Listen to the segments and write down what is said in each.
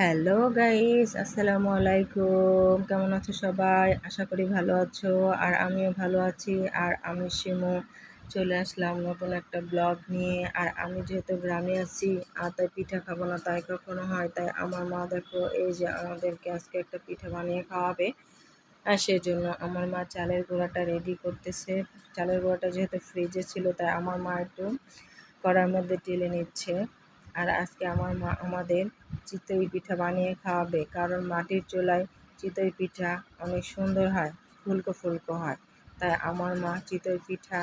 Hello guys, আসসালামু আলাইকুম। কেমন আছো সবাই? আশা করি ভালো আছো। আর আমিও ভালো আছি। আর আমি শিমু চলে আসলাম নতুন একটা ব্লগ নিয়ে। আর আমি যেহেতু গ্রামে আছি আর তাই পিঠা খাবো না তাই কখনো হয়, তাই আমার মা দেখো এই যে আমাদেরকে আজকে একটা পিঠা বানিয়ে খাওয়াবে। আর সেজন্য আমার মা চালের গুঁড়াটা রেডি করতেছে। চালের গুঁড়াটা যেহেতু ফ্রিজে ছিল তাই আমার মা একটু কড়ার মধ্যে ঢেলে নিচ্ছে। আর আজকে আমার মা আমাদের চিতই পিঠা বানিয়ে খাওয়াবে, কারণ মাটির চুলায় চিতই পিঠা অনেক সুন্দর হয়, ফুলকো ফুলকো হয়। তাই আমার মা চিতই পিঠা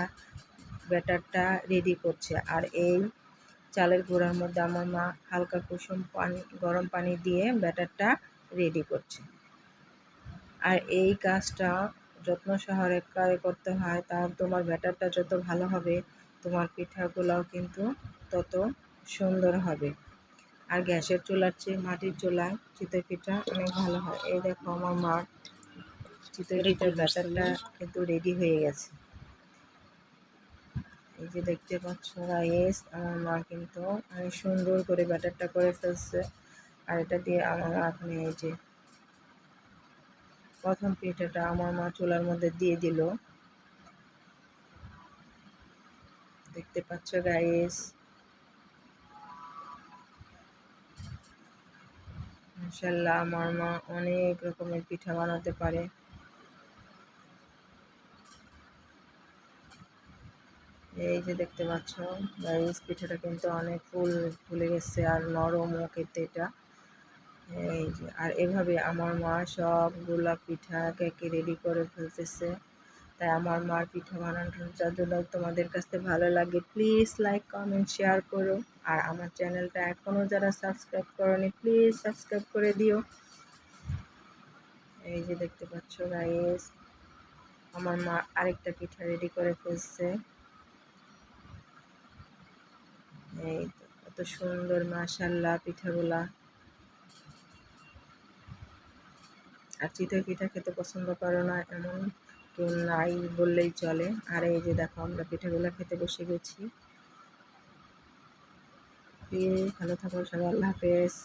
ব্যাটারটা রেডি করছে। আর এই চালের গুঁড়ার মধ্যে আমার মা হালকা কুসুম পানি, গরম পানি দিয়ে ব্যাটারটা রেডি করছে। আর এই কাজটা যত্ন সহকারে করতে হয়, তার তোমার ব্যাটারটা যত ভালো হবে তোমার পিঠাগুলোও কিন্তু তত সুন্দর হবে। আর গ্যাসের চুলার চেয়ে মাটির চুলায় চিতই পিঠা অনেক ভালো হয়। এই দেখো আমার মার চিতই পিঠার ব্যাটারটা কিন্তু রেডি হয়ে গেছে। এই যে দেখতে পাচ্ছ গাইস, আমার মা কিন্তু অনেক সুন্দর করে ব্যাটারটা করে ফেলছে। আর এটা দিয়ে আমার মা এখন এই যে প্রথম পিঠাটা আমার মা চুলার মধ্যে দিয়ে দিল। দেখতে পাচ্ছ গাইস, মাশাআল্লাহ আমার মা অনেক রকমের পিঠা বানাতে পারে। এই যে দেখতে পাচ্ছ গাইস, পিঠাটা কিন্তু অনেক ফুলে গেছে আর নরমও খেতে এটা। এই যে আর এভাবে আমার মা সবগুলা পিঠা একে রেডি করে ফেলতেছে। তাই আমার মার পিঠা বানানোর জন্য তোমাদের কাছে ভালো লাগে, প্লিজ লাইক কমেন্ট শেয়ার করো। আর আমার চ্যানেলটা এখনও যারা সাবস্ক্রাইব করোনি প্লিজ সাবস্ক্রাইব করে দিও। এই যে দেখতে পাচ্ছ গাইস, আমার মা আরেকটা পিঠা রেডি করে ফেলছে। এই তো কত সুন্দর মাশাআল্লাহ পিঠাগুলা। আর চিতই পিঠা খেতে পছন্দ করো না এমন কেউ নাই বললেই চলে। আর এই যে দেখো আমরা পিঠাগুলো খেতে বসে গেছি। প্লিজ ভালো থাকো সবাই, আল্লাহ হাফেজ।